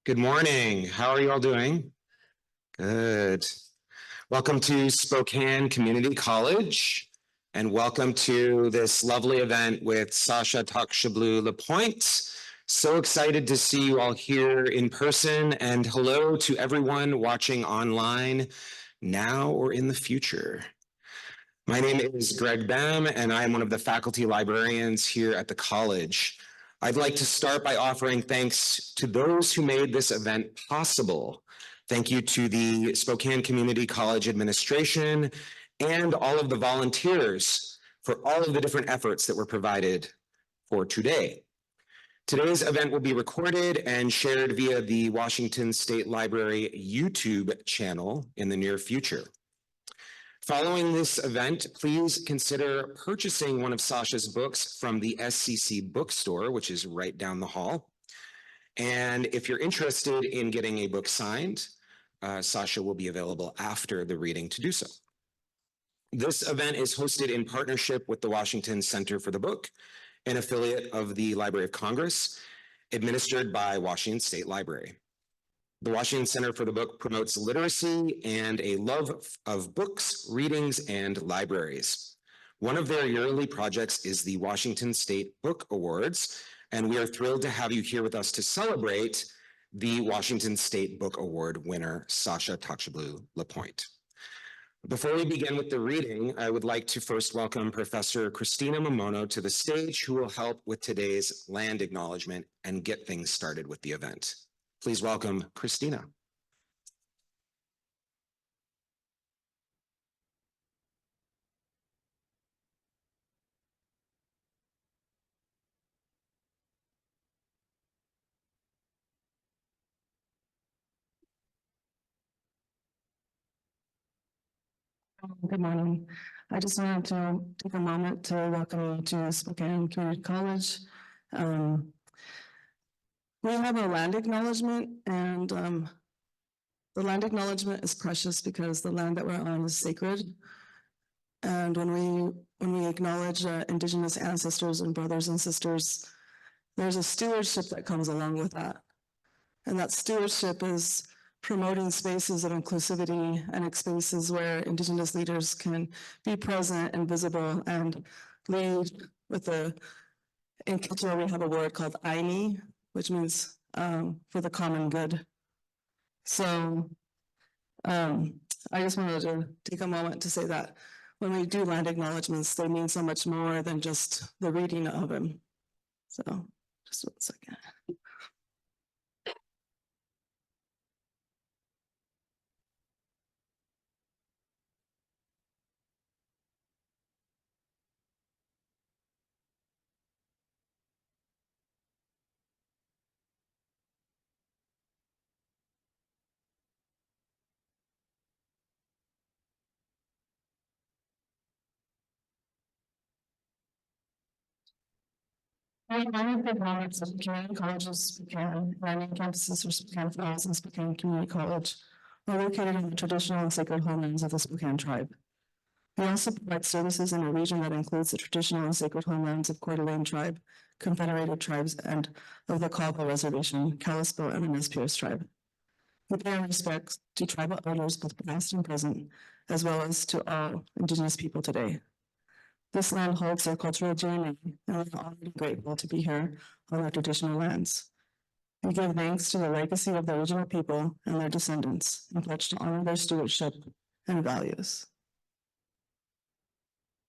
Good morning. How are you all doing? Good. Welcome to Spokane Community College, and welcome to this lovely event with Sasha taqws əblu LaPointe. So excited to see you all here in person, and hello to everyone watching online now or in the future. My name is Greg Bam, and I am one of the faculty librarians here at the college. I'd like to start by offering thanks to those who made this event possible. Thank you to the Spokane Community College administration and all of the volunteers for all of the different efforts that were provided for today. Today's event will be recorded and shared via the Washington State Library YouTube channel in the near future. Following this event, please consider purchasing one of Sasha's books from the SCC bookstore, which is right down the hall. And if you're interested in getting a book signed, Sasha will be available after the reading to do so. This event is hosted in partnership with the Washington Center for the Book, an affiliate of the Library of Congress, administered by Washington State Library. The Washington Center for the Book promotes literacy and a love of books, readings, and libraries. One of their yearly projects is the Washington State Book Awards, and we are thrilled to have you here with us to celebrate the Washington State Book Award winner, Sasha taqws əblu LaPointe. Before we begin with the reading, I would like to first welcome Professor Christina Momono to the stage, who will help with today's land acknowledgement and get things started with the event. Please welcome Christina. Good morning. I just wanted to take a moment to welcome you to Spokane Community College. We have a land acknowledgement, and the land acknowledgement is precious because the land that we're on is sacred. And when we acknowledge Indigenous ancestors and brothers and sisters, there's a stewardship that comes along with that. And that stewardship is promoting spaces of inclusivity and spaces where Indigenous leaders can be present and visible and lead with in Kiltura we have a word called aini, which means for the common good. So I just wanted to take a moment to say that when we do land acknowledgements, they mean so much more than just the reading of them. So just 1 second. One of the moments of community colleges, Spokane, learning campuses for Spokane Falls and Spokane Community College are located in the traditional and sacred homelands of the Spokane tribe. We also provide services in a region that includes the traditional and sacred homelands of Coeur d'Alene tribe, Confederated tribes, and of the Caldwell Reservation, Kalispel, and the Nez Perce tribe. We pay our respects to tribal elders, both past and present, as well as to all Indigenous people today. This land holds their cultural DNA, and we're honored and grateful to be here on our traditional lands. We give thanks to the legacy of the original people and their descendants, and pledge to honor their stewardship and values.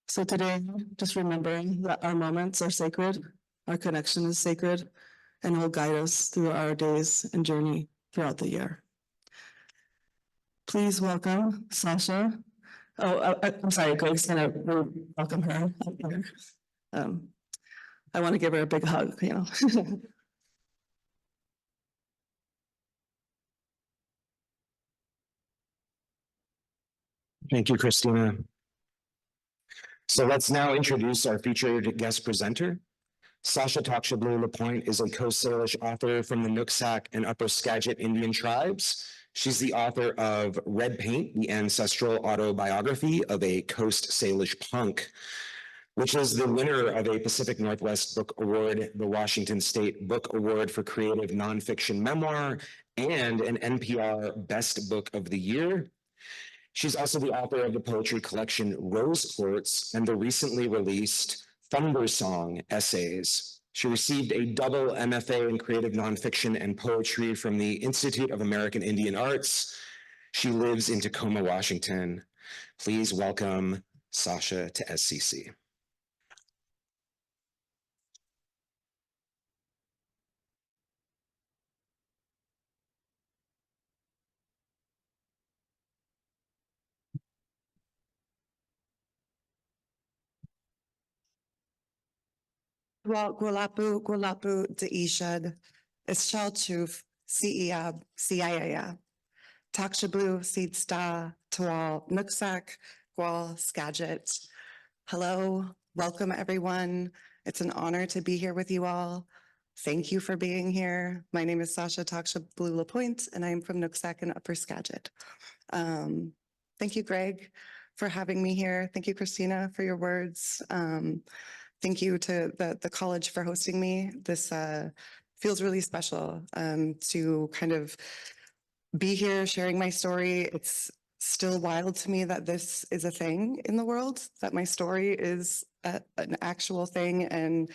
So today, just remembering that our moments are sacred, our connection is sacred, and will guide us through our days and journey throughout the year. Please welcome Sasha. I'm sorry, Greg's gonna welcome her up here. I want to give her a big hug, you know. Thank you, Christina. So let's now introduce our featured guest presenter. Sasha taqws əblu LaPointe is a Coast Salish author from the Nooksack and Upper Skagit Indian tribes. She's the author of Red Paint, the Ancestral Autobiography of a Coast Salish Punk. which is the winner of a Pacific Northwest Book Award, the Washington State Book Award for Creative Nonfiction Memoir, and an NPR Best Book of the Year. She's also the author of the poetry collection Rose Quartz and the recently released Thunder Song essays. She received a double MFA in creative nonfiction and poetry from the Institute of American Indian Arts. She lives in Tacoma, Washington. Please welcome Sasha to SCC. Well, Gulapu Deishad, Ischal Chuf, CEAB, CIAA, taqws əblu Taqwał Nuksak, Gwal Skagit. Hello, welcome everyone. It's an honor to be here with you all. Thank you for being here. My name is Sasha taqws əblu LaPointe, and I'm from Nooksack and Upper Skagit. Thank you, Greg, for having me here. Thank you, Christina, for your words. Thank you to the college for hosting me. This feels really special to kind of be here sharing my story. It's still wild to me that this is a thing in the world, that my story is an actual thing. And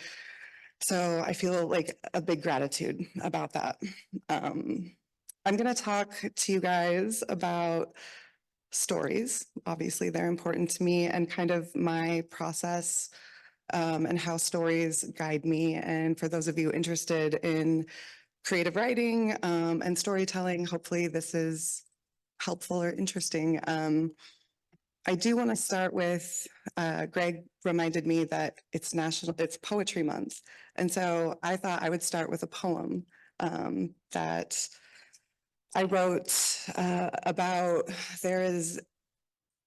so I feel like a big gratitude about that. I'm going to talk to you guys about stories. Obviously, they're important to me, and kind of my process and how stories guide me. And for those of you interested in creative writing and storytelling, hopefully this is helpful or interesting. I do want to start with, Greg reminded me that it's Poetry Month. And so I thought I would start with a poem that I wrote about. There is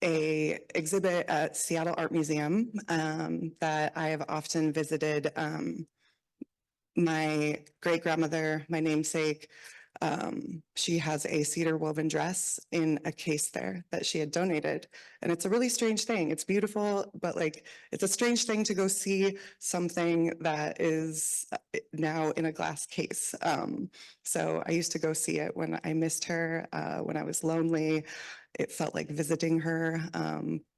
an exhibit at Seattle Art Museum that I have often visited. My great-grandmother, my namesake, she has a cedar woven dress in a case there that she had donated. And it's a really strange thing. It's beautiful, but like, it's a strange thing to go see something that is now in a glass case. So I used to go see it when I missed her, when I was lonely. It felt like visiting her,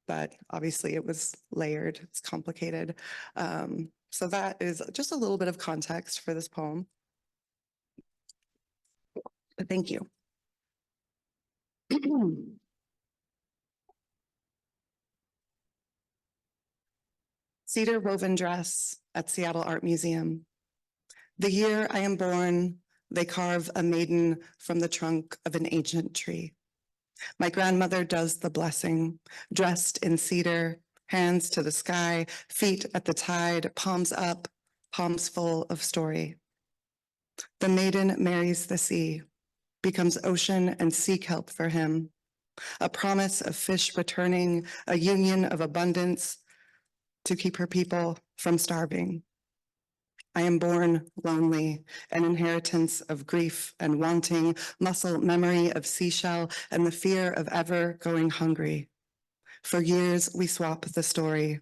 but obviously it was layered, it's complicated. So that is just a little bit of context for this poem. But thank you. Cedar woven dress at Seattle Art Museum. The year I am born, they carve a maiden from the trunk of an ancient tree. My grandmother does the blessing, dressed in cedar, hands to the sky, feet at the tide, palms up, palms full of story. The maiden marries the sea, becomes ocean and sea kelp for him, a promise of fish returning, a union of abundance to keep her people from starving. I am born lonely, an inheritance of grief and wanting, muscle memory of seashell, and the fear of ever going hungry. For years, we swap the story.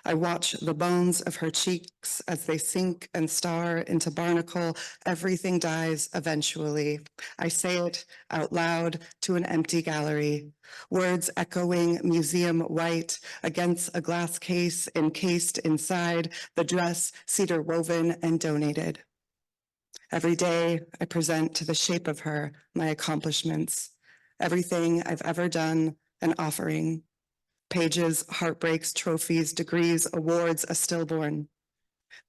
I watch the bones of her cheeks as they sink and star into barnacle. Everything dies eventually. I say it out loud to an empty gallery. Words echoing museum white against a glass case encased inside the dress, cedar woven and donated. Every day I present to the shape of her my accomplishments, everything I've ever done, an offering. Pages, heartbreaks, trophies, degrees, awards, a stillborn.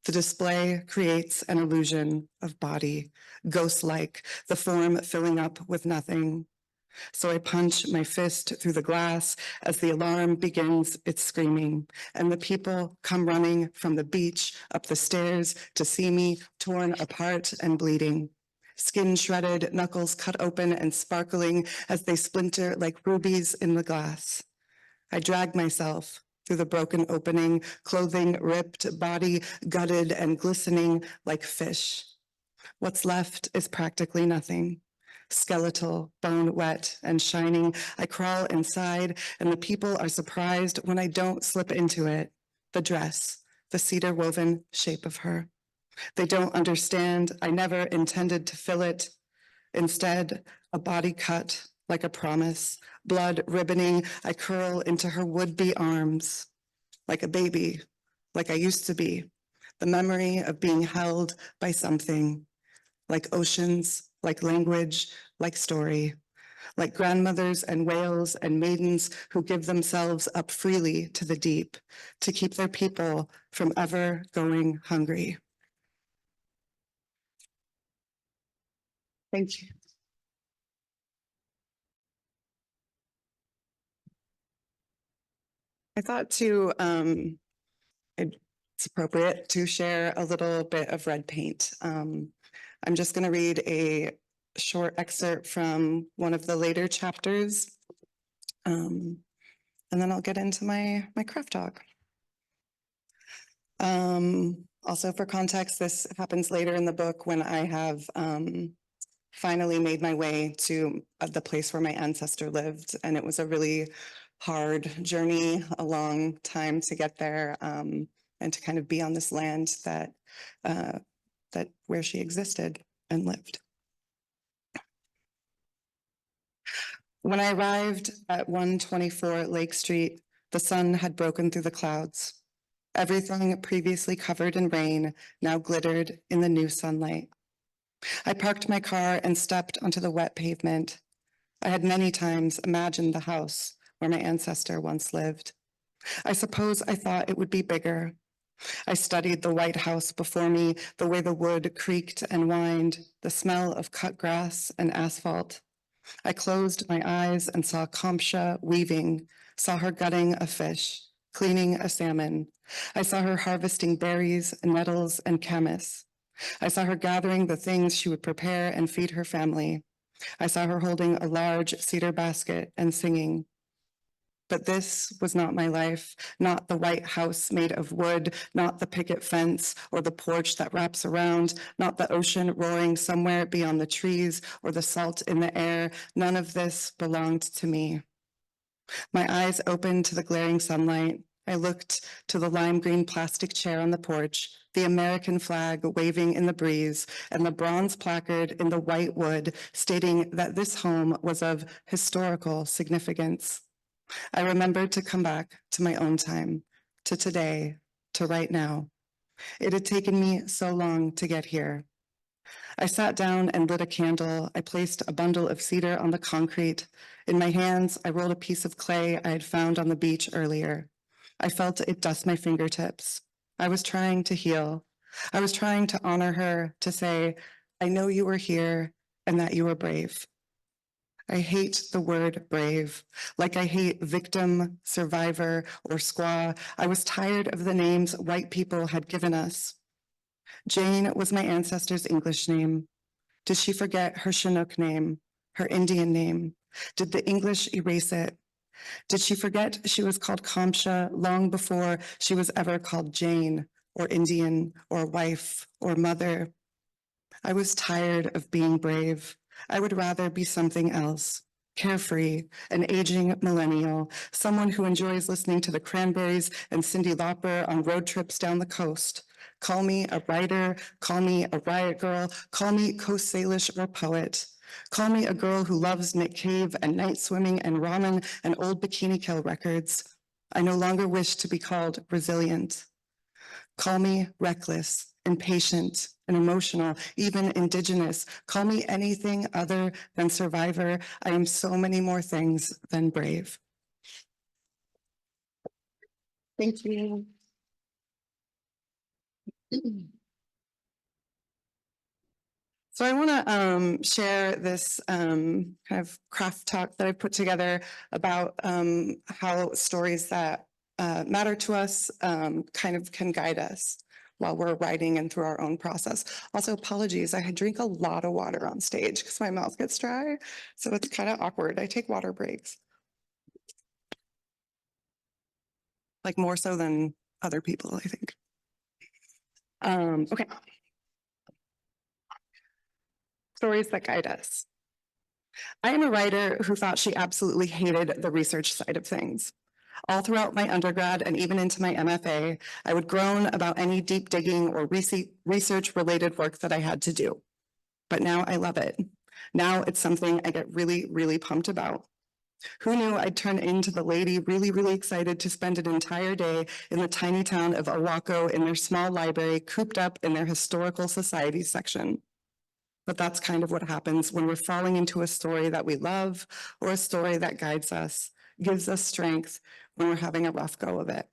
The display creates an illusion of body, ghost-like, the form filling up with nothing. So I punch my fist through the glass as the alarm begins its screaming, and the people come running from the beach up the stairs to see me torn apart and bleeding. Skin shredded, knuckles cut open and sparkling as they splinter like rubies in the glass. I drag myself through the broken opening, clothing ripped, body gutted and glistening like fish. What's left is practically nothing. Skeletal, bone wet and shining. I crawl inside and the people are surprised when I don't slip into it. the dress, the cedar woven shape of her. They don't understand. I never intended to fill it. Instead, a body cut like a promise, blood ribboning, I curl into her would-be arms, like a baby, like I used to be, the memory of being held by something, like oceans, like language, like story, like grandmothers and whales and maidens who give themselves up freely to the deep to keep their people from ever going hungry. Thank you. I thought it's appropriate to share a little bit of red paint. I'm just going to read a short excerpt from one of the later chapters, and then I'll get into my craft talk. Also for context, this happens later in the book when I have finally made my way to the place where my ancestor lived, and it was a really hard journey, a long time to get there, and to kind of be on this land that where she existed and lived. When I arrived at 124 Lake Street, the sun had broken through the clouds. Everything previously covered in rain now glittered in the new sunlight. I parked my car and stepped onto the wet pavement. I had many times imagined the house where my ancestor once lived. I suppose I thought it would be bigger. I studied the white house before me, the way the wood creaked and whined, the smell of cut grass and asphalt. I closed my eyes and saw Kamsha weaving, saw her gutting a fish, cleaning a salmon. I saw her harvesting berries, nettles, and camas. I saw her gathering the things she would prepare and feed her family. I saw her holding a large cedar basket and singing. But this was not my life, not the white house made of wood, not the picket fence or the porch that wraps around, not the ocean roaring somewhere beyond the trees or the salt in the air. None of this belonged to me. My eyes opened to the glaring sunlight. I looked to the lime green plastic chair on the porch, the American flag waving in the breeze, and the bronze placard in the white wood stating that this home was of historical significance. I remembered to come back to my own time, to today, to right now. It had taken me so long to get here. I sat down and lit a candle. I placed a bundle of cedar on the concrete. In my hands, I rolled a piece of clay I had found on the beach earlier. I felt it dust my fingertips. I was trying to heal. I was trying to honor her, to say, I know you were here and that you were brave. I hate the word brave, like I hate victim, survivor, or squaw. I was tired of the names white people had given us. Jane was my ancestor's English name. Did she forget her Chinook name, her Indian name? Did the English erase it? Did she forget she was called Kamsha long before she was ever called Jane, or Indian, or wife, or mother? I was tired of being brave. I would rather be something else, carefree, an aging millennial, someone who enjoys listening to the Cranberries and Cyndi Lauper on road trips down the coast. Call me a writer, call me a riot girl, call me Coast Salish or poet. Call me a girl who loves Nick Cave and night swimming and ramen and old Bikini Kill records. I no longer wish to be called resilient. Call me reckless, impatient, and emotional, even indigenous. Call me anything other than survivor. I am so many more things than brave. Thank you. So I want to share this kind of craft talk that I put together about how stories that matter to us kind of can guide us while we're writing and through our own process. Also, apologies, I drink a lot of water on stage because my mouth gets dry, so it's kind of awkward. I take water breaks. Like more so than other people, I think. Okay. Stories that guide us. I am a writer who thought she absolutely hated the research side of things. All throughout my undergrad and even into my MFA, I would groan about any deep digging or research-related work that I had to do. But now I love it. Now it's something I get really, really pumped about. Who knew I'd turn into the lady really, really excited to spend an entire day in the tiny town of Owaco in their small library, cooped up in their historical society section. But that's kind of what happens when we're falling into a story that we love or a story that guides us, gives us strength when we're having a rough go of it.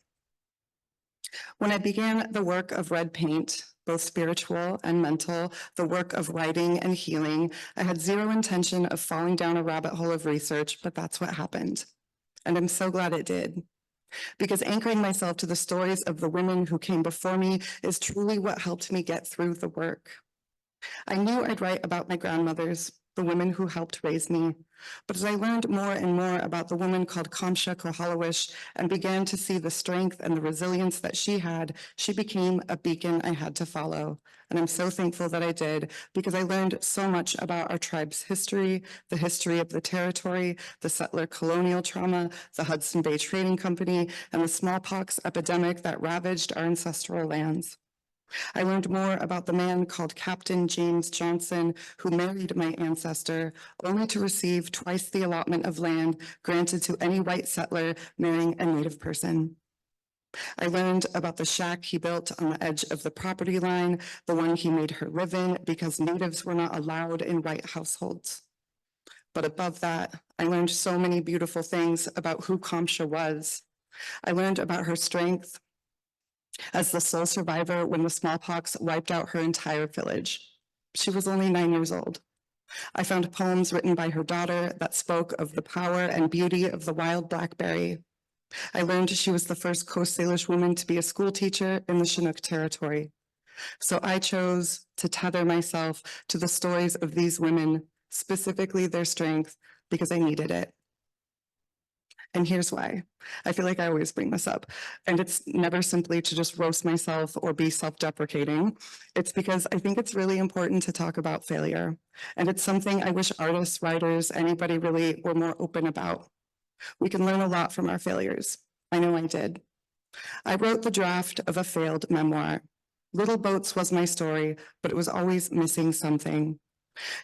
When I began the work of red paint, both spiritual and mental, the work of writing and healing, I had zero intention of falling down a rabbit hole of research, but that's what happened. And I'm so glad it did. Because anchoring myself to the stories of the women who came before me is truly what helped me get through the work. I knew I'd write about my grandmothers, the women who helped raise me. But as I learned more and more about the woman called Kamsha Kohalowish and began to see the strength and the resilience that she had, she became a beacon I had to follow. And I'm so thankful that I did, because I learned so much about our tribe's history, the history of the territory, the settler colonial trauma, the Hudson Bay Trading Company, and the smallpox epidemic that ravaged our ancestral lands. I learned more about the man called Captain James Johnson, who married my ancestor, only to receive twice the allotment of land granted to any white settler marrying a Native person. I learned about the shack he built on the edge of the property line, the one he made her live in because Natives were not allowed in white households. But above that, I learned so many beautiful things about who Kamsha was. I learned about her strength as the sole survivor when the smallpox wiped out her entire village. She was only 9 years old. I found poems written by her daughter that spoke of the power and beauty of the wild blackberry. I learned she was the first Coast Salish woman to be a school teacher in the Chinook territory. So I chose to tether myself to the stories of these women, specifically their strength, because I needed it. And here's why. I feel like I always bring this up. And it's never simply to just roast myself or be self-deprecating. It's because I think it's really important to talk about failure. And it's something I wish artists, writers, anybody really were more open about. We can learn a lot from our failures. I know I did. I wrote the draft of a failed memoir. Little Boats was my story, but it was always missing something.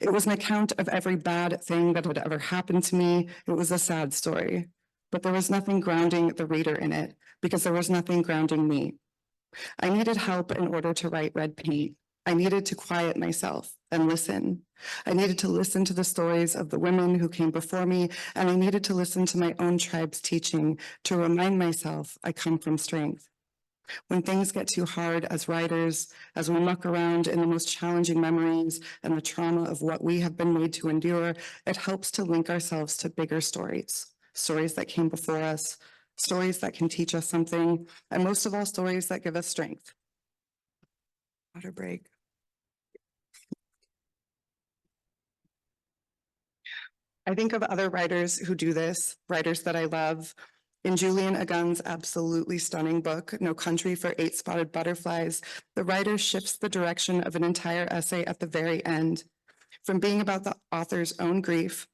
It was an account of every bad thing that had ever happened to me. It was a sad story. But there was nothing grounding the reader in it, because there was nothing grounding me. I needed help in order to write red paint. I needed to quiet myself and listen. I needed to listen to the stories of the women who came before me, and I needed to listen to my own tribe's teaching to remind myself I come from strength. When things get too hard as writers, as we muck around in the most challenging memories and the trauma of what we have been made to endure, it helps to link ourselves to bigger stories. Stories that came before us, stories that can teach us something, and most of all, stories that give us strength. Water break. I think of other writers who do this, writers that I love. In Julian Agun's absolutely stunning book, No Country for Eight-Spotted Butterflies, the writer shifts the direction of an entire essay at the very end, from being about the author's own grief.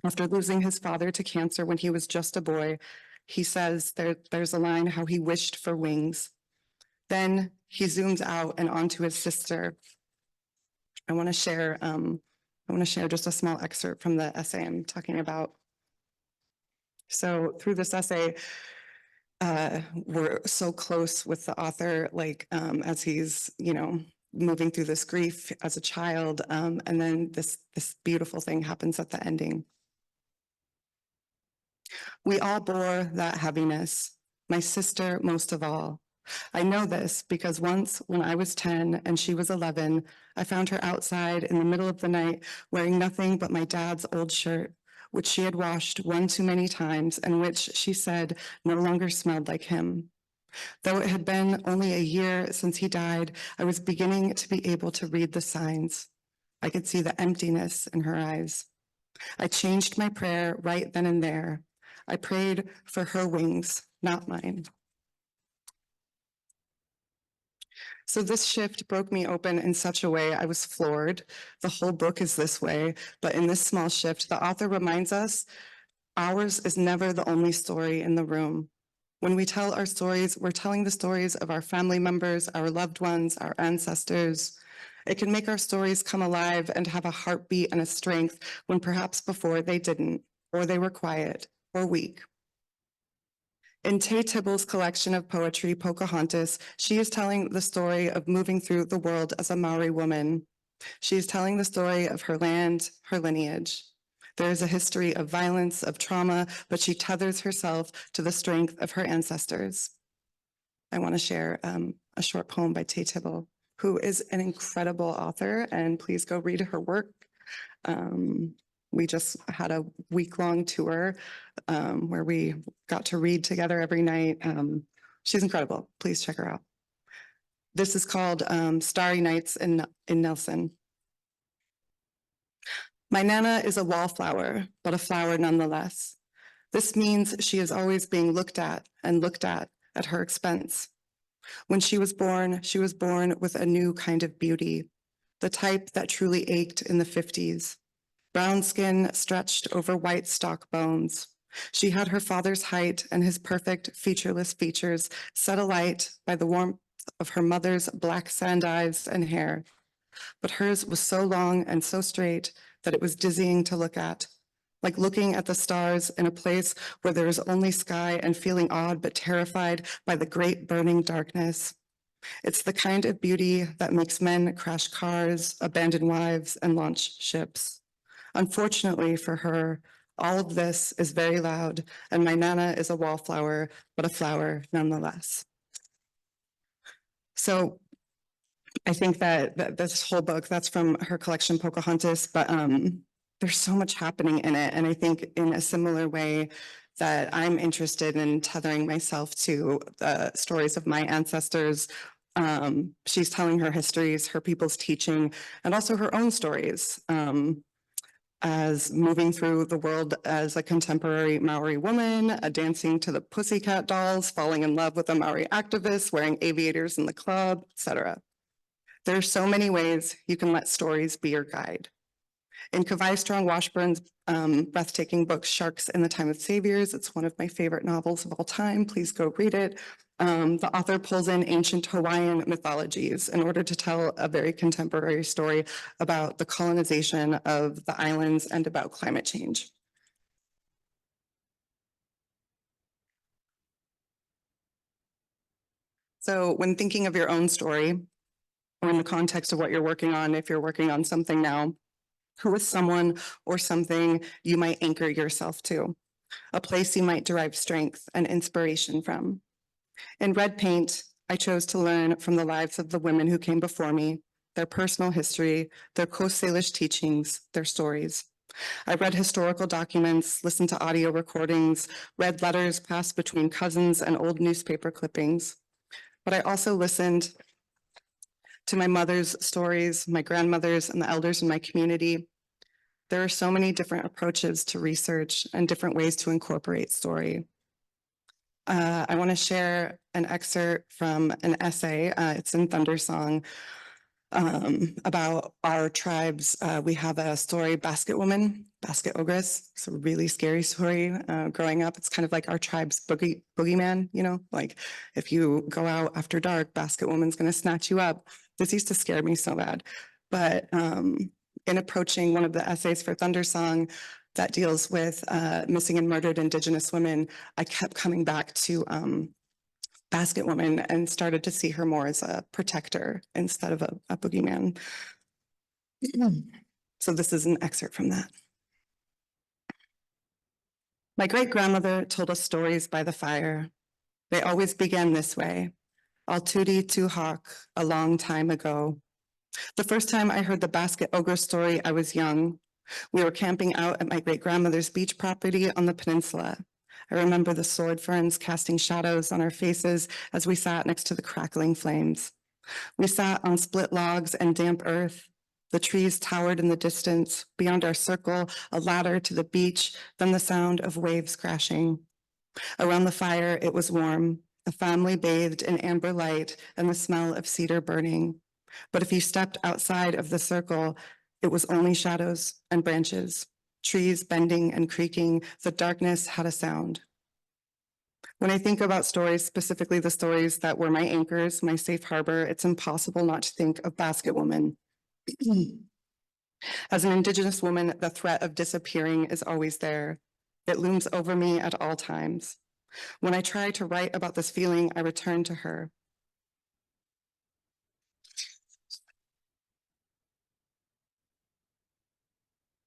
After losing his father to cancer when he was just a boy, he says there's a line how he wished for wings. Then he zooms out and onto his sister. I want to share just a small excerpt from the essay I'm talking about. So through this essay, we're so close with the author, like as he's, moving through this grief as a child, and then this beautiful thing happens at the ending. We all bore that heaviness, my sister most of all. I know this because once when I was 10 and she was 11, I found her outside in the middle of the night wearing nothing but my dad's old shirt, which she had washed one too many times and which she said no longer smelled like him. Though it had been only a year since he died, I was beginning to be able to read the signs. I could see the emptiness in her eyes. I changed my prayer right then and there. I prayed for her wings, not mine. So this shift broke me open in such a way I was floored. The whole book is this way, but in this small shift, the author reminds us ours is never the only story in the room. When we tell our stories, we're telling the stories of our family members, our loved ones, our ancestors. It can make our stories come alive and have a heartbeat and a strength when perhaps before they didn't, or they were quiet or weak. In Tay Tibble's collection of poetry, Pocahontas, she is telling the story of moving through the world as a Maori woman. She is telling the story of her land, her lineage. There is a history of violence, of trauma, but she tethers herself to the strength of her ancestors. I want to share a short poem by Tay Tibble, who is an incredible author, and please go read her work. We just had a week-long tour where we got to read together every night. She's incredible. Please check her out. This is called Starry Nights in Nelson. My Nana is a wallflower, but a flower nonetheless. This means she is always being looked at her expense. When she was born with a new kind of beauty, the type that truly ached in the 50s. Brown skin stretched over white stock bones. She had her father's height and his perfect featureless features set alight by the warmth of her mother's black sand eyes and hair. But hers was so long and so straight that it was dizzying to look at, like looking at the stars in a place where there is only sky and feeling awed but terrified by the great burning darkness. It's the kind of beauty that makes men crash cars, abandon wives, and launch ships. Unfortunately for her, all of this is very loud, and my Nana is a wallflower, but a flower nonetheless. So I think that this whole book, that's from her collection, Pocahontas, but there's so much happening in it. And I think in a similar way that I'm interested in tethering myself to the stories of my ancestors, she's telling her histories, her people's teaching, and also her own stories as moving through the world as a contemporary Maori woman, dancing to the Pussycat Dolls, falling in love with a Maori activist, wearing aviators in the club, etc. There are so many ways you can let stories be your guide. In Kavai Strong Washburn's breathtaking book, Sharks in the Time of Saviors, it's one of my favorite novels of all time. Please go read it. The author pulls in ancient Hawaiian mythologies in order to tell a very contemporary story about the colonization of the islands and about climate change. So when thinking of your own story, or in the context of what you're working on, if you're working on something now, who is someone or something you might anchor yourself to, a place you might derive strength and inspiration from. In Red Paint, I chose to learn from the lives of the women who came before me, their personal history, their Coast Salish teachings, their stories. I read historical documents, listened to audio recordings, read letters passed between cousins and old newspaper clippings. But I also listened to my mother's stories, my grandmother's, and the elders in my community. There are so many different approaches to research and different ways to incorporate story. I want to share an excerpt from an essay. It's in Thundersong about our tribes. We have a story, Basket Woman, Basket Ogress. It's a really scary story. Growing up, it's kind of like our tribe's boogeyman, you know, like if you go out after dark, Basket Woman's going to snatch you up. This used to scare me so bad. But in approaching one of the essays for Thundersong that deals with missing and murdered Indigenous women, I kept coming back to Basket Woman and started to see her more as a protector instead of a boogeyman. So this is an excerpt from that. My great-grandmother told us stories by the fire. They always began this way. Al Turi Tuhak, a long time ago. The first time I heard the Basket Ogre story, I was young. We were camping out at my great-grandmother's beach property on the peninsula. I remember the sword ferns casting shadows on our faces as we sat next to the crackling flames. We sat on split logs and damp earth. The trees towered in the distance. Beyond our circle, a ladder to the beach, then the sound of waves crashing. Around the fire, it was warm. A family bathed in amber light and the smell of cedar burning. But if you stepped outside of the circle, it was only shadows and branches. Trees bending and creaking, the darkness had a sound. When I think about stories, specifically the stories that were my anchors, my safe harbor, it's impossible not to think of Basket Woman. As an Indigenous woman, the threat of disappearing is always there. It looms over me at all times. When I try to write about this feeling, I return to her.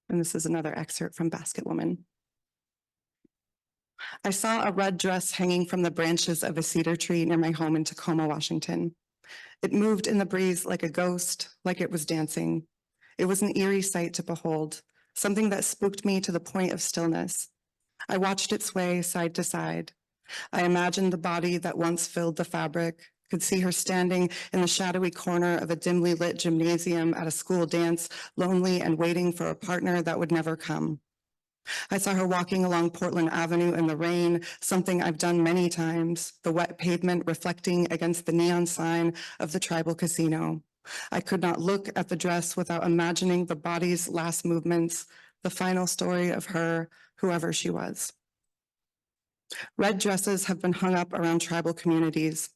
And this is another excerpt from Basket Woman. I saw a red dress hanging from the branches of a cedar tree near my home in Tacoma, Washington. It moved in the breeze like a ghost, like it was dancing. It was an eerie sight to behold, something that spooked me to the point of stillness. I watched it sway side to side. I imagined the body that once filled the fabric, could see her standing in the shadowy corner of a dimly lit gymnasium at a school dance, lonely and waiting for a partner that would never come. I saw her walking along Portland Avenue in the rain, something I've done many times, the wet pavement reflecting against the neon sign of the tribal casino. I could not look at the dress without imagining the body's last movements, the final story of her, whoever she was. Red dresses have been hung up around tribal communities.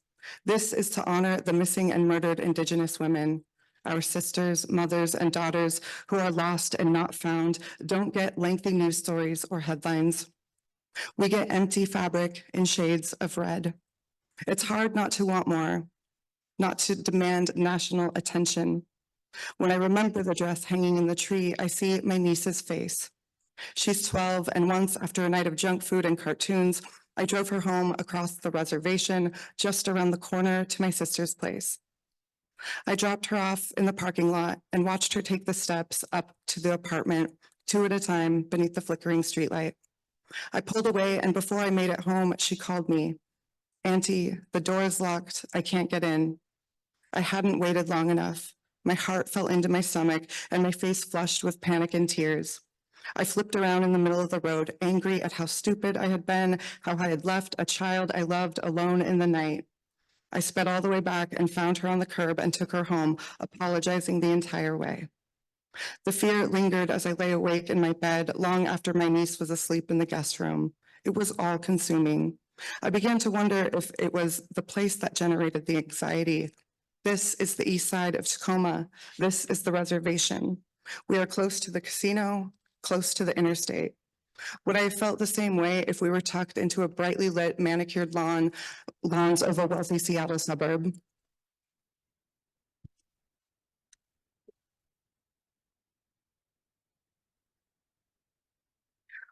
This is to honor the missing and murdered Indigenous women. Our sisters, mothers, and daughters who are lost and not found don't get lengthy news stories or headlines. We get empty fabric in shades of red. It's hard not to want more, not to demand national attention. When I remember the dress hanging in the tree, I see my niece's face. She's 12, and once after a night of junk food and cartoons, I drove her home across the reservation, just around the corner to my sister's place. I dropped her off in the parking lot and watched her take the steps up to the apartment, 2 at a time beneath the flickering streetlight. I pulled away, and before I made it home, she called me. "Auntie, the door is locked. I can't get in." I hadn't waited long enough. My heart fell into my stomach, and my face flushed with panic and tears. I flipped around in the middle of the road, angry at how stupid I had been, how I had left a child I loved alone in the night. I sped all the way back and found her on the curb and took her home, apologizing the entire way. The fear lingered as I lay awake in my bed long after my niece was asleep in the guest room. It was all consuming. I began to wonder if it was the place that generated the anxiety. This is the east side of Tacoma. This is the reservation. We are close to the casino, close to the interstate. Would I have felt the same way if we were tucked into a brightly lit, manicured lawns of a wealthy Seattle suburb?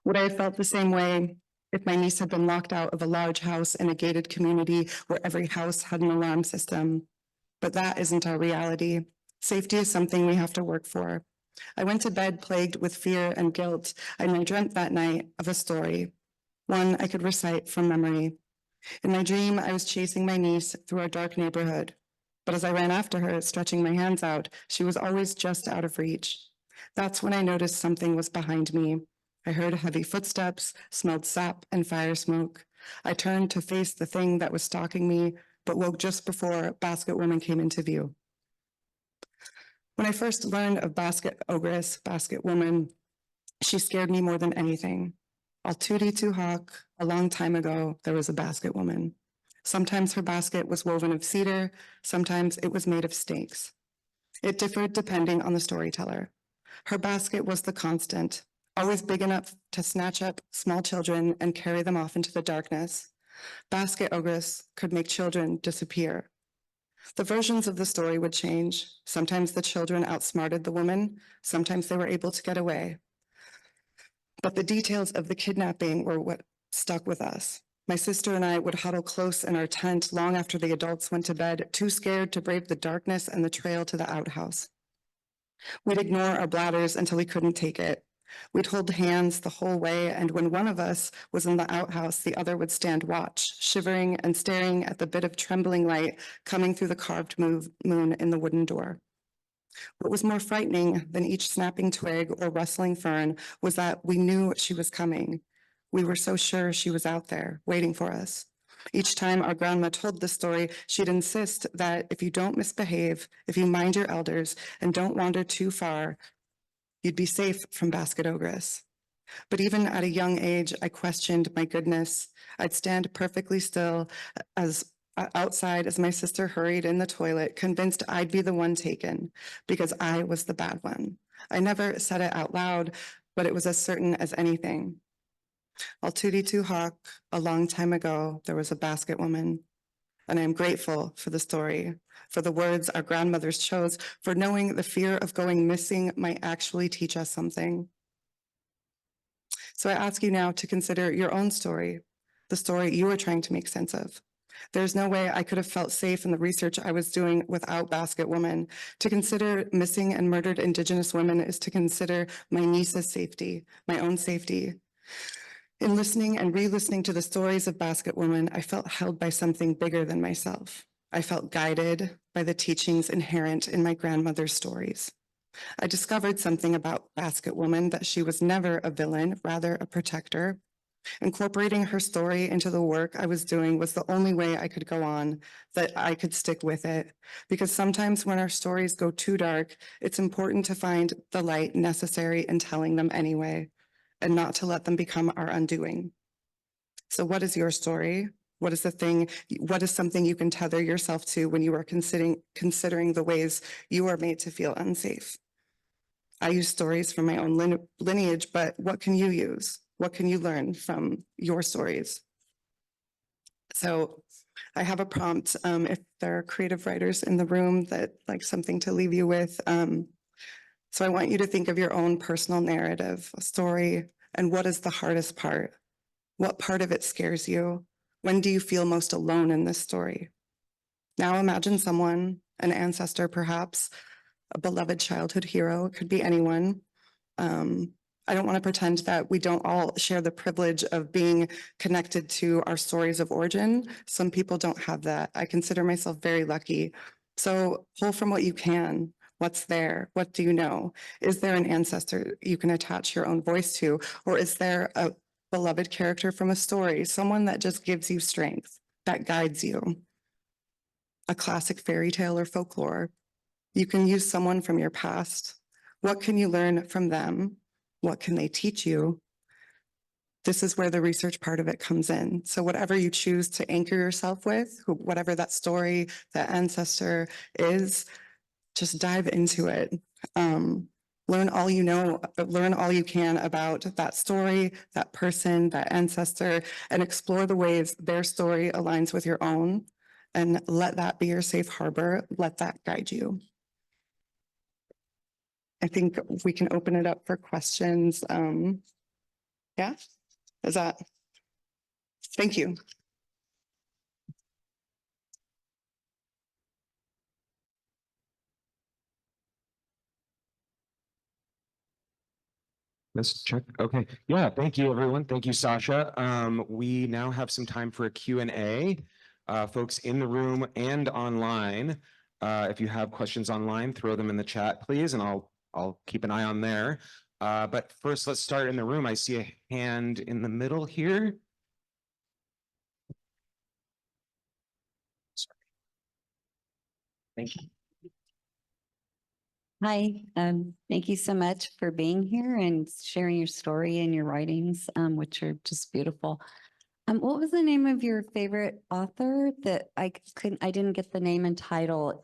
Would I have felt the same way if my niece had been locked out of a large house in a gated community where every house had an alarm system? But that isn't our reality. Safety is something we have to work for. I went to bed plagued with fear and guilt, and I dreamt that night of a story, one I could recite from memory. In my dream, I was chasing my niece through a dark neighborhood, but as I ran after her, stretching my hands out, she was always just out of reach. That's when I noticed something was behind me. I heard heavy footsteps, smelled sap and fire smoke. I turned to face the thing that was stalking me, but woke just before Basket Woman came into view. When I first learned of Basket Ogress, Basket Woman, she scared me more than anything. Al Tootie Too Hawk, a long time ago, there was a Basket Woman. Sometimes her basket was woven of cedar, sometimes it was made of snakes. It differed depending on the storyteller. Her basket was the constant, always big enough to snatch up small children and carry them off into the darkness. Basket Ogress could make children disappear. The versions of the story would change. Sometimes the children outsmarted the woman, sometimes they were able to get away. But the details of the kidnapping were what stuck with us. My sister and I would huddle close in our tent long after the adults went to bed, too scared to brave the darkness and the trail to the outhouse. We'd ignore our bladders until we couldn't take it. We'd hold hands the whole way, and when one of us was in the outhouse, the other would stand watch, shivering and staring at the bit of trembling light coming through the carved moon in the wooden door. What was more frightening than each snapping twig or rustling fern was that we knew she was coming. We were so sure she was out there, waiting for us. Each time our grandma told the story, she'd insist that if you don't misbehave, if you mind your elders and don't wander too far, you'd be safe from Basket Ogress. But even at a young age, I questioned my goodness. I'd stand perfectly still outside as my sister hurried in the toilet, convinced I'd be the one taken because I was the bad one. I never said it out loud, but it was as certain as anything. Al Tootie Too Hawk, a long time ago, there was a basket woman. And I am grateful for the story, for the words our grandmothers chose, for knowing the fear of going missing might actually teach us something. So I ask you now to consider your own story, the story you are trying to make sense of. There's no way I could have felt safe in the research I was doing without Basket Woman. To consider missing and murdered Indigenous women is to consider my niece's safety, my own safety. In listening and re-listening to the stories of Basket Woman, I felt held by something bigger than myself. I felt guided by the teachings inherent in my grandmother's stories. I discovered something about Basket Woman, that she was never a villain, rather a protector. Incorporating her story into the work I was doing was the only way I could go on, that I could stick with it. Because sometimes when our stories go too dark, it's important to find the light necessary in telling them anyway, and not to let them become our undoing. So what is your story? What is something you can tether yourself to when you are considering the ways you are made to feel unsafe? I use stories from my own lineage, but what can you use? What can you learn from your stories? So I have a prompt, if there are creative writers in the room that like something to leave you with. So I want you to think of your own personal narrative, a story, and what is the hardest part? What part of it scares you? When do you feel most alone in this story? Now imagine someone, an ancestor perhaps, a beloved childhood hero, it could be anyone. I don't want to pretend that we don't all share the privilege of being connected to our stories of origin. Some people don't have that. I consider myself very lucky. So pull from what you can. What's there? What do you know? Is there an ancestor you can attach your own voice to? Or is there a beloved character from a story, someone that just gives you strength, that guides you? A classic fairy tale or folklore. You can use someone from your past. What can you learn from them? What can they teach you? This is where the research part of it comes in. So whatever you choose to anchor yourself with, whatever that story, that ancestor is, just dive into it. Learn all you know, learn all you can about that story, that person, that ancestor, and explore the ways their story aligns with your own. And let that be your safe harbor. Let that guide you. I think we can open it up for questions. Yeah, is that? Thank you. Let's check. Okay. Yeah. Thank you, everyone. Thank you, Sasha. We now have some time for a Q&A. Folks in the room and online, if you have questions online, throw them in the chat, please, and I'll keep an eye on there. But first, let's start in the room. I see a hand in the middle here. Sorry. Thank you. Hi, thank you so much for being here and sharing your story and your writings, which are just beautiful. What was the name of your favorite author that I didn't get the name and title.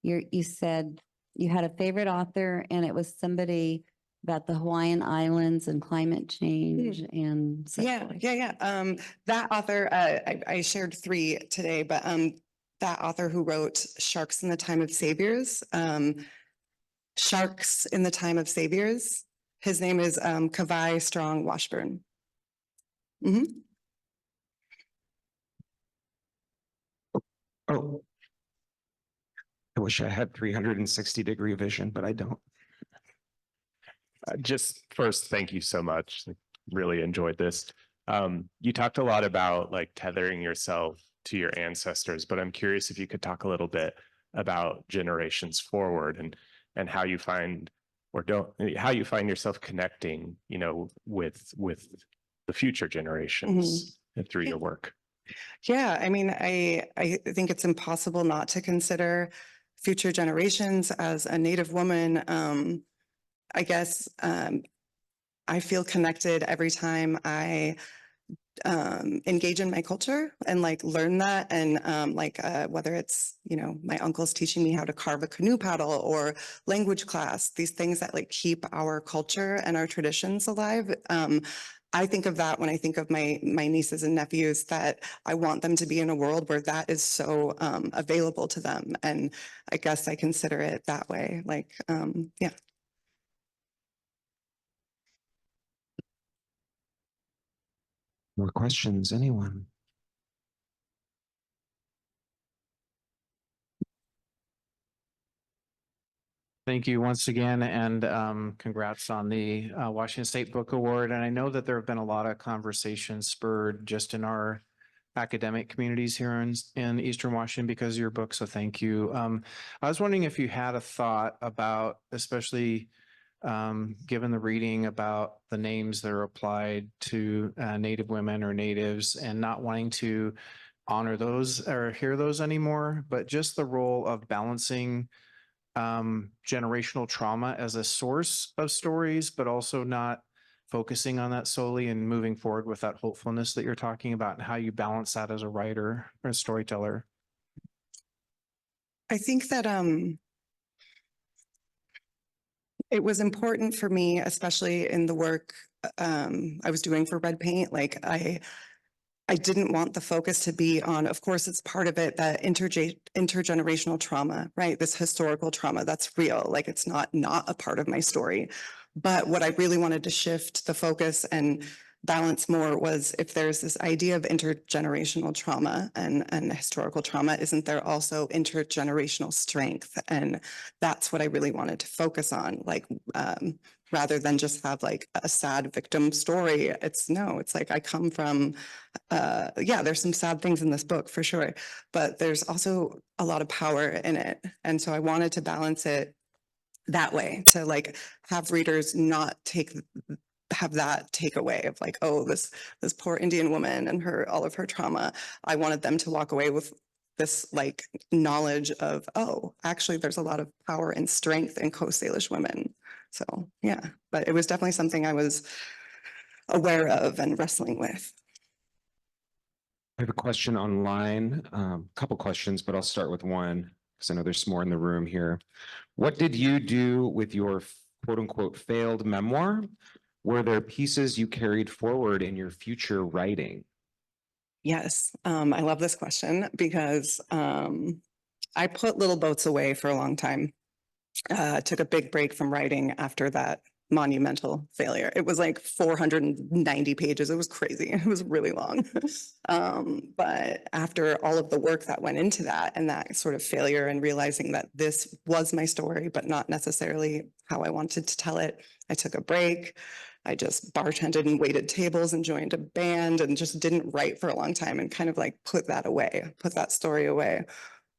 You said you had a favorite author and it was somebody about the Hawaiian Islands and climate change and such like. Yeah. That author, I shared 3 today, but that author who wrote Sharks in the Time of Saviors, Sharks in the Time of Saviors. His name is Kawai Strong Washburn. Oh, I wish I had 360-degree vision, but I don't. Just first, thank you so much. Really enjoyed this. You talked a lot about like tethering yourself to your ancestors, but I'm curious if you could talk a little bit about generations forward and how you find how you find yourself connecting, you know, with the future generations through your work. Yeah, I mean, I think it's impossible not to consider future generations. As a Native woman, I guess I feel connected every time I engage in my culture and like learn that. And whether it's, you know, my uncle's teaching me how to carve a canoe paddle or language class, these things that like keep our culture and our traditions alive. I think of that when I think of my nieces and nephews, that I want them to be in a world where that is so available to them. And I guess I consider it that way. Like, yeah. More questions, anyone? Thank you once again, and congrats on the Washington State Book Award. And I know that there have been a lot of conversations spurred just in our academic communities here in Eastern Washington because of your book, so thank you. I was wondering if you had a thought about, especially given the reading about the names that are applied to Native women or natives and not wanting to honor those or hear those anymore, but just the role of balancing generational trauma as a source of stories, but also not focusing on that solely and moving forward with that hopefulness that you're talking about, and how you balance that as a writer or a storyteller. I think that it was important for me, especially in the work I was doing for Red Paint. Like I didn't want the focus to be on, of course, it's part of it, that intergenerational trauma, right? This historical trauma that's real, like it's not a part of my story. But what I really wanted to shift the focus and balance more was, if there's this idea of intergenerational trauma and historical trauma, isn't there also intergenerational strength? And that's what I really wanted to focus on, like rather than just have like a sad victim story. It's like I come from, yeah, there's some sad things in this book for sure, but there's also a lot of power in it. And so I wanted to balance it that way, to like have readers not have that takeaway of like, oh, this poor Indian woman and all of her trauma. I wanted them to walk away with this like knowledge of, oh, actually there's a lot of power and strength in Coast Salish women. So yeah, but it was definitely something I was aware of and wrestling with. I have a question online, a couple questions, but I'll start with one because I know there's more in the room here. What did you do with your quote unquote failed memoir? Were there pieces you carried forward in your future writing? Yes, I love this question because I put Little Boats away for a long time. Took a big break from writing after that monumental failure. It was like 490 pages. It was crazy. It was really long. But after all of the work that went into that and that sort of failure, and realizing that this was my story, but not necessarily how I wanted to tell it, I took a break. I just bartended and waited tables and joined a band and just didn't write for a long time, and kind of like put that story away.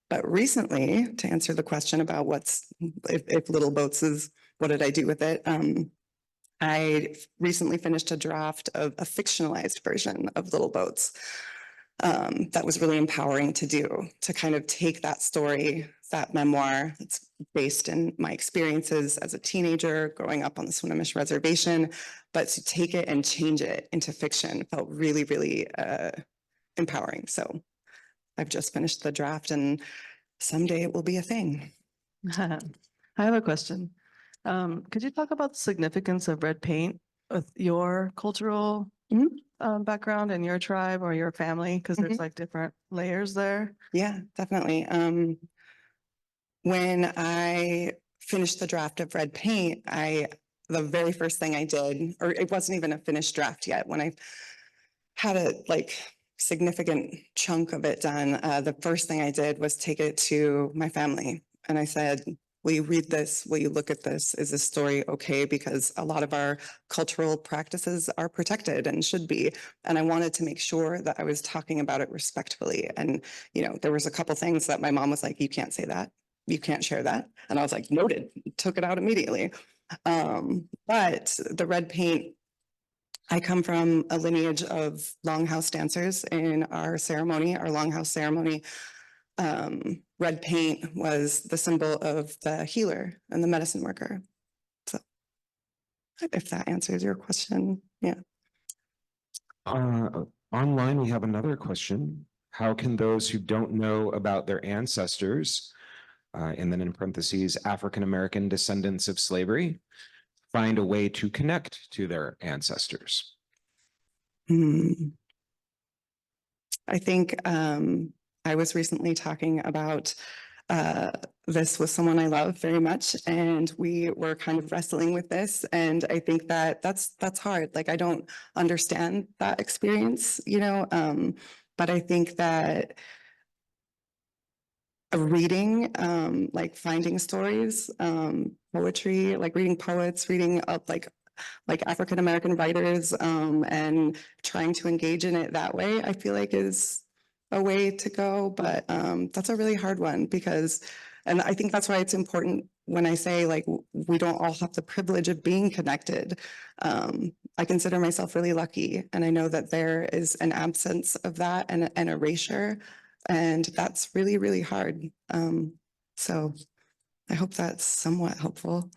But recently, to answer the question about if Little Boats is, what did I do with it? I recently finished a draft of a fictionalized version of Little Boats. That was really empowering to do, to kind of take that story, that memoir that's based in my experiences as a teenager growing up on the Swinomish Reservation, but to take it and change it into fiction felt really, really empowering. So I've just finished the draft, and someday it will be a thing. I have a question. Could you talk about the significance of red paint with your cultural background and your tribe or your family? Because there's like different layers there. Yeah, definitely. When I finished the draft of Red Paint, the very first thing I did, or it wasn't even a finished draft yet, when I had a like significant chunk of it done, the first thing I did was take it to my family. And I said, will you read this? Will you look at this? Is this story okay? Because a lot of our cultural practices are protected and should be. And I wanted to make sure that I was talking about it respectfully. And, you know, there was a couple things that my mom was like, you can't say that. You can't share that. And I was like, noted, took it out immediately. But the red paint, I come from a lineage of longhouse dancers in our ceremony, our longhouse ceremony. Red paint was the symbol of the healer and the medicine worker. So if that answers your question. Yeah. Online, we have another question. How can those who don't know about their ancestors, and then in parentheses, African-American descendants of slavery, find a way to connect to their ancestors? I think I was recently talking about this with someone I love very much, and we were kind of wrestling with this. And I think that that's hard. Like, I don't understand that experience, you know, but I think that reading, like finding stories, poetry, like reading poets, reading up like African-American writers, and trying to engage in it that way, I feel like is a way to go. But that's a really hard one because, and I think that's why it's important when I say like we don't all have the privilege of being connected. I consider myself really lucky, and I know that there is an absence of that and an erasure, and that's really, really hard. So I hope that's somewhat helpful.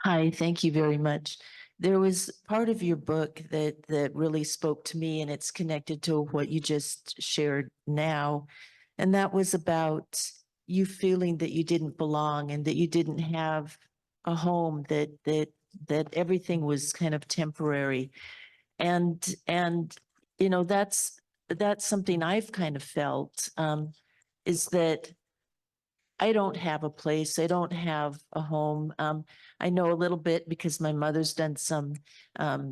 Hi, thank you very much. There was part of your book that really spoke to me, and it's connected to what you just shared now. And that was about you feeling that you didn't belong and that you didn't have a home, that everything was kind of temporary. And you know, that's something I've kind of felt, is that I don't have a place. I don't have a home. I know a little bit because my mother's done some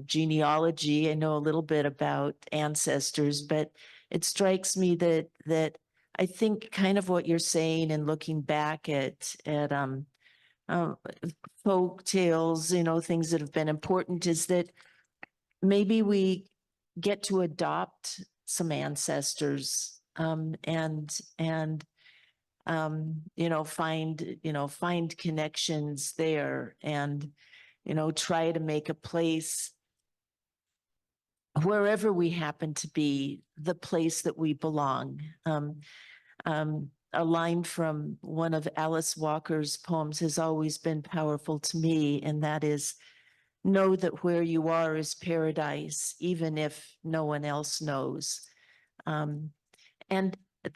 genealogy. I know a little bit about ancestors, but it strikes me that I think kind of what you're saying and looking back at folk tales, you know, things that have been important, is that maybe we get to adopt some ancestors, and you know, find connections there, and, you know, try to make a place wherever we happen to be, the place that we belong. A line from one of Alice Walker's poems has always been powerful to me, and that is, know that where you are is paradise, even if no one else knows. And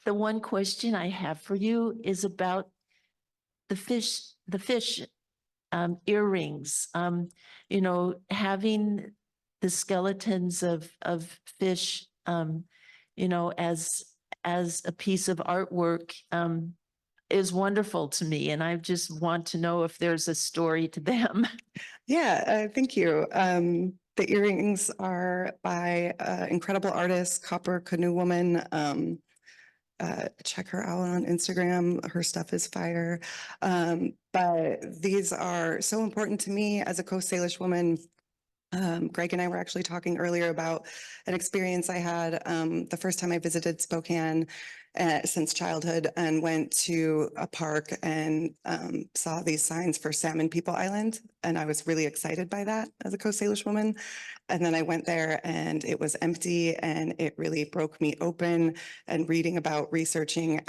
the one question I have for you is about the fish earrings. You know, having the skeletons of fish, you know, as a piece of artwork, is wonderful to me, and I just want to know if there's a story to them. Yeah, thank you. The earrings are by incredible artist, Copper Canoe Woman. Check her out on Instagram. Her stuff is fire. But these are so important to me as a Coast Salish woman. Greg and I were actually talking earlier about an experience I had the first time I visited Spokane since childhood, and went to a park and saw these signs for Salmon People Island. And I was really excited by that as a Coast Salish woman. And then I went there and it was empty, and it really broke me open. And reading about researching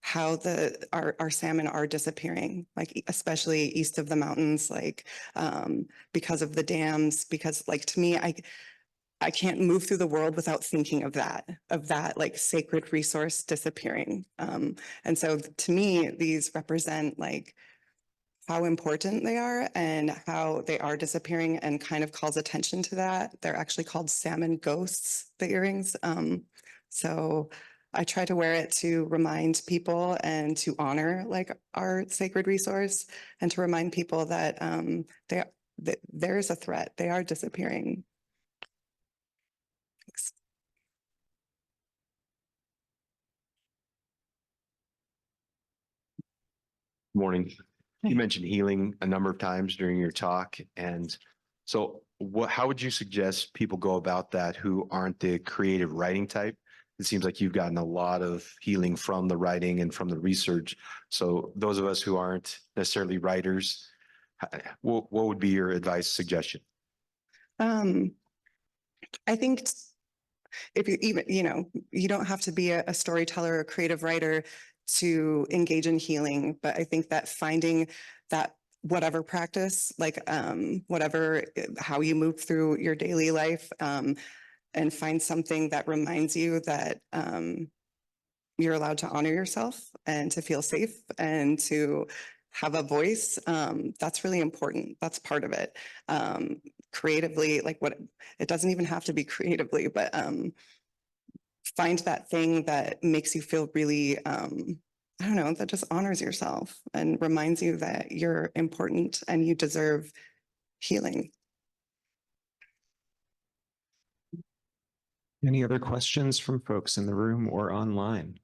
how our salmon are disappearing, like especially east of the mountains, like because of the dams, because like to me, I can't move through the world without thinking of that like sacred resource disappearing. And so to me, these represent like how important they are and how they are disappearing, and kind of calls attention to that. They're actually called salmon ghosts, the earrings. So I try to wear it to remind people and to honor like our sacred resource, and to remind people that that there is a threat. They are disappearing. Thanks. Morning. You mentioned healing a number of times during your talk. And so how would you suggest people go about that who aren't the creative writing type? It seems like you've gotten a lot of healing from the writing and from the research. So those of us who aren't necessarily writers, what would be your advice, suggestion? I think if you even, you don't have to be a storyteller or a creative writer to engage in healing. But I think that finding that whatever practice, like whatever, how you move through your daily life, and find something that reminds you that you're allowed to honor yourself and to feel safe and to have a voice. That's really important. That's part of it. Creatively, like it doesn't even have to be creatively, but find that thing that makes you feel really, I don't know, that just honors yourself and reminds you that you're important and you deserve healing. Any other questions from folks in the room or online?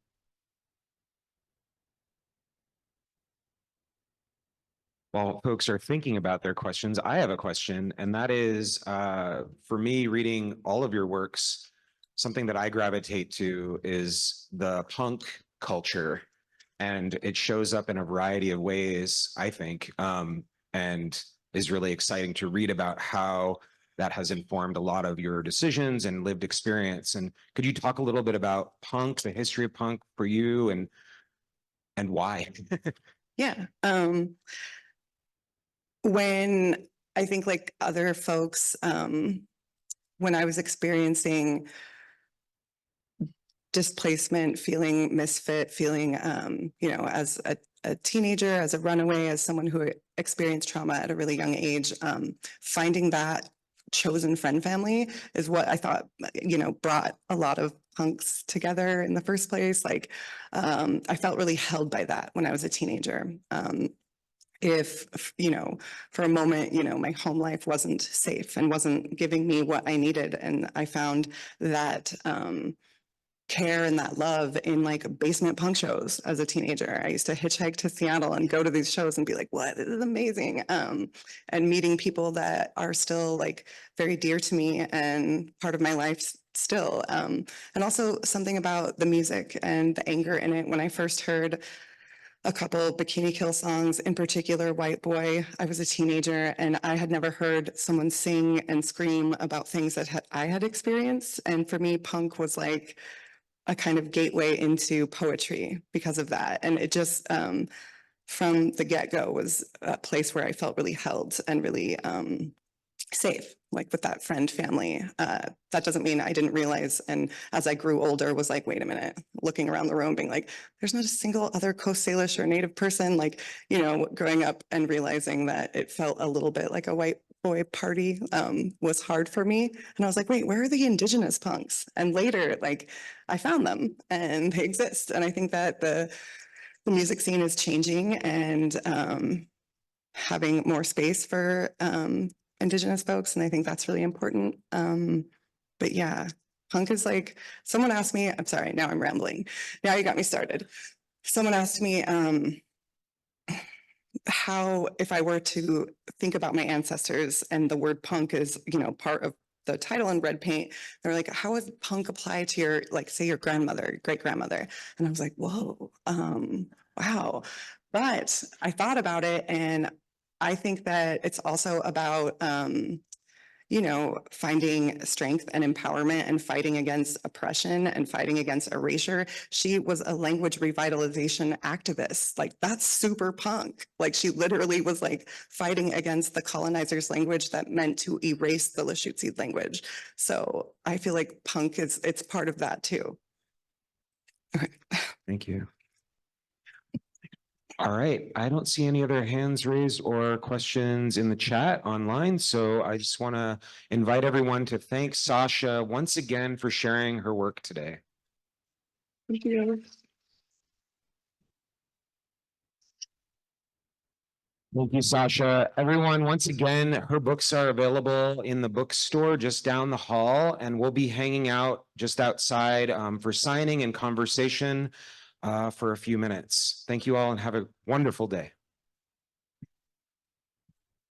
While folks are thinking about their questions, I have a question, and that is, for me, reading all of your works, something that I gravitate to is the punk culture, and it shows up in a variety of ways, I think, and is really exciting to read about how that has informed a lot of your decisions and lived experience. And could you talk a little bit about punk, the history of punk for you, and why? Yeah. When I think like other folks, when I was experiencing displacement, feeling misfit, feeling, as a teenager, as a runaway, as someone who experienced trauma at a really young age, finding that chosen friend family is what I thought, brought a lot of punks together in the first place. Like, I felt really held by that when I was a teenager. If, for a moment, my home life wasn't safe and wasn't giving me what I needed. And I found that care and that love in like basement punk shows as a teenager. I used to hitchhike to Seattle and go to these shows and be like, what, this is amazing. And meeting people that are still like very dear to me and part of my life still. And also something about the music and the anger in it. When I first heard a couple Bikini Kill songs, in particular, White Boy. I was a teenager and I had never heard someone sing and scream about things that I had experienced. And for me, punk was like a kind of gateway into poetry because of that. And it just, from the get-go, was a place where I felt really held and really safe, like with that friend family. That doesn't mean I didn't realize. And as I grew older, was like, wait a minute, looking around the room, being like, there's not a single other Coast Salish or Native person, like, growing up and realizing that it felt a little bit like a white boy party was hard for me. And I was like, wait, where are the indigenous punks? And later, like, I found them and they exist. And I think that the music scene is changing and having more space for Indigenous folks. And I think that's really important. But yeah, punk is like, someone asked me, I'm sorry, now I'm rambling. Now you got me started. Someone asked me how, if I were to think about my ancestors and the word punk is, part of the title in red paint, they're like, how would punk apply to your, like, say your grandmother, great grandmother? And I was like, whoa, wow. But I thought about it and I think that it's also about, finding strength and empowerment and fighting against oppression and fighting against erasure. She was a language revitalization activist. Like, that's super punk. Like, she literally was like fighting against the colonizers' language that meant to erase the Lushootseed language. So I feel like punk it's part of that too. Okay. Thank you. All right, I don't see any other hands raised or questions in the chat online, so I just want to invite everyone to thank Sasha once again for sharing her work today. Thank you. Thank you, Sasha. Everyone, once again, her books are available in the bookstore just down the hall, and we'll be hanging out just outside for signing and conversation for a few minutes. Thank you all and have a wonderful day.